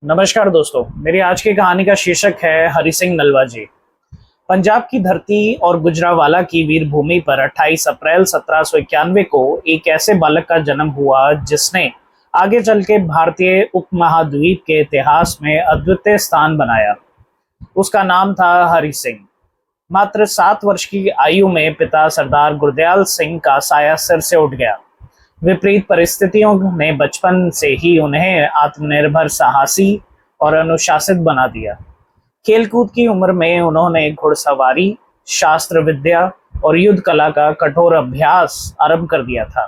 नमस्कार दोस्तों, मेरी आज की कहानी का शीर्षक है हरि सिंह नलवा जी। पंजाब की धरती और गुजरांवाला की वीर भूमि पर 28 अप्रैल 1791 को एक ऐसे बालक का जन्म हुआ जिसने आगे चल के भारतीय उपमहाद्वीप के इतिहास में अद्वितीय स्थान बनाया। उसका नाम था हरि सिंह। मात्र 7 वर्ष की आयु में पिता सरदार गुरदयाल सिंह का साया सिर से उठ गया। विपरीत परिस्थितियों ने बचपन से ही उन्हें आत्मनिर्भर, साहसी और अनुशासित बना दिया। खेलकूद की उम्र में उन्होंने घुड़सवारी, शास्त्र विद्या और युद्ध कला का कठोर अभ्यास आरंभ कर दिया था।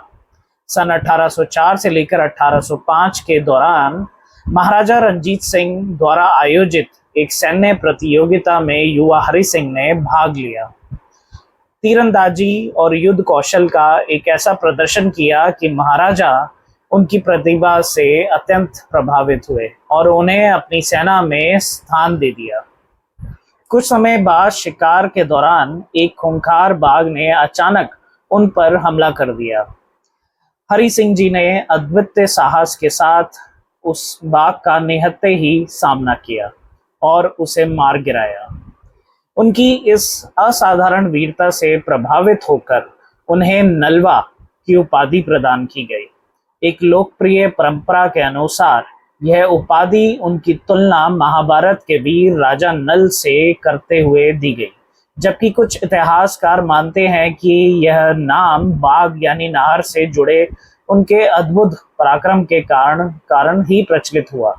सन 1804 से लेकर 1805 के दौरान महाराजा रणजीत सिंह द्वारा आयोजित एक सैन्य प्रतियोगिता में युवा हरि सिंह ने भाग लिया। तीरंदाजी और युद्ध कौशल का एक ऐसा प्रदर्शन किया कि महाराजा उनकी प्रतिभा से अत्यंत प्रभावित हुए और उन्हें अपनी सेना में स्थान दे दिया। कुछ समय बाद शिकार के दौरान एक खूंखार बाघ ने अचानक उन पर हमला कर दिया। हरि सिंह जी ने अद्वितीय साहस के साथ उस बाघ का निहत्थे ही सामना किया और उसे मार गिराया। उनकी इस असाधारण वीरता से प्रभावित होकर उन्हें नलवा की उपाधि प्रदान की गई। एक लोकप्रिय परंपरा के अनुसार यह उपाधि उनकी तुलना महाभारत के वीर राजा नल से करते हुए दी गई, जबकि कुछ इतिहासकार मानते हैं कि यह नाम बाघ यानी नाहर से जुड़े उनके अद्भुत पराक्रम के कारण ही प्रचलित हुआ।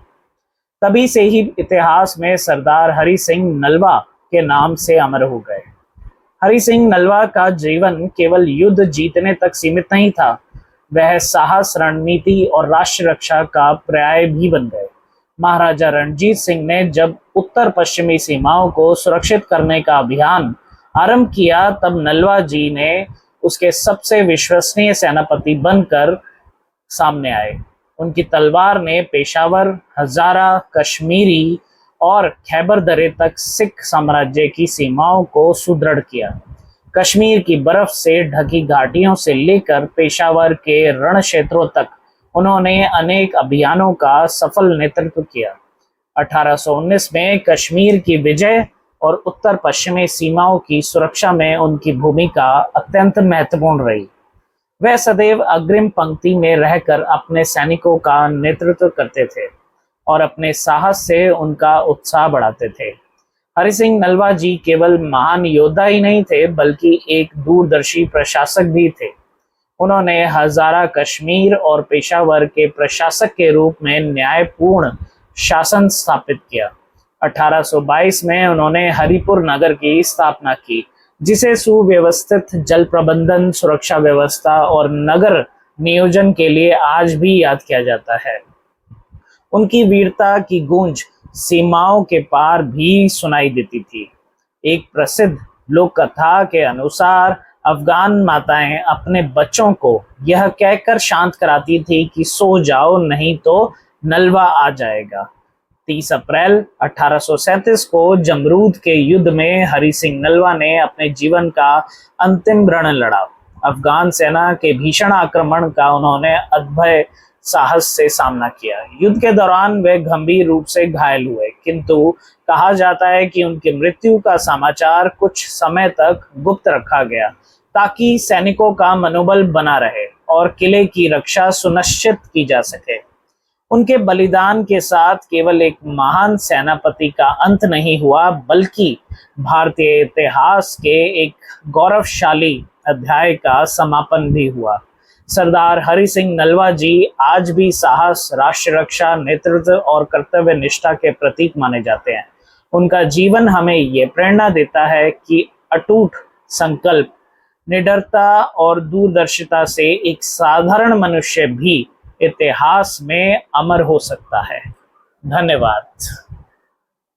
तभी से ही इतिहास में सरदार हरि सिंह नलवा के नाम से अमर हो गए। हरि सिंह नलवा का जीवन केवल युद्ध जीतने तक सीमित नहीं था, वह साहस, रणनीति और राष्ट्र रक्षा का पर्याय भी बन गए। महाराजा रणजीत सिंह ने जब उत्तर पश्चिमी सीमाओं को सुरक्षित करने का अभियान आरंभ किया, तब नलवा जी ने उसके सबसे विश्वसनीय सेनापति बनकर सामने आए। उनकी तलवार ने पेशावर, हजारा, कश्मीरी और खैबर दरे तक सिख साम्राज्य की सीमाओं को सुदृढ़ किया। कश्मीर की बर्फ से ढकी घाटियों से लेकर पेशावर के रण क्षेत्रों तक उन्होंने अनेक अभियानों का सफल नेतृत्व किया। 1819 में कश्मीर की विजय और उत्तर पश्चिमी सीमाओं की सुरक्षा में उनकी भूमिका अत्यंत महत्वपूर्ण रही। वह सदैव अग्रिम पंक्ति में रहकर अपने सैनिकों का नेतृत्व करते थे और अपने साहस से उनका उत्साह बढ़ाते थे। हरि सिंह नलवा जी केवल महान योद्धा ही नहीं थे, बल्कि एक दूरदर्शी प्रशासक भी थे। उन्होंने हजारा, कश्मीर और पेशावर के प्रशासक के रूप में न्यायपूर्ण शासन स्थापित किया। 1822 में उन्होंने हरिपुर नगर की स्थापना की, जिसे सुव्यवस्थित जल प्रबंधन, सुरक्षा व्यवस्था और नगर नियोजन के लिए आज भी याद किया जाता है। उनकी वीरता की गूंज सीमाओं के पार भी सुनाई देती थी। एक प्रसिद्ध लोक कथा के अनुसार अफगान माताएं अपने बच्चों को यह कहकर शांत कराती थी कि सो जाओ, नहीं तो नलवा आ जाएगा। 30 अप्रैल 1837 को जमरूद के युद्ध में हरि सिंह नलवा ने अपने जीवन का अंतिम रण लड़ा। अफगान सेना के भीषण आक्रमण का उन्होंने अद्भुत साहस से सामना किया। युद्ध के दौरान वे गंभीर रूप से घायल हुए, किंतु कहा जाता है कि उनकी मृत्यु का समाचार कुछ समय तक गुप्त रखा गया, ताकि सैनिकों का मनोबल बना रहे और किले की रक्षा सुनिश्चित की जा सके। उनके बलिदान के साथ केवल एक महान सेनापति का अंत नहीं हुआ, बल्कि भारतीय इतिहास के एक गौरवशाली अध्याय का समापन भी हुआ। सरदार हरि सिंह नलवा जी आज भी साहस, राष्ट्र रक्षा, नेतृत्व और कर्तव्य निष्ठा के प्रतीक माने जाते हैं। उनका जीवन हमें ये प्रेरणा देता है कि अटूट संकल्प, निडरता और दूरदर्शिता से एक साधारण मनुष्य भी इतिहास में अमर हो सकता है। धन्यवाद।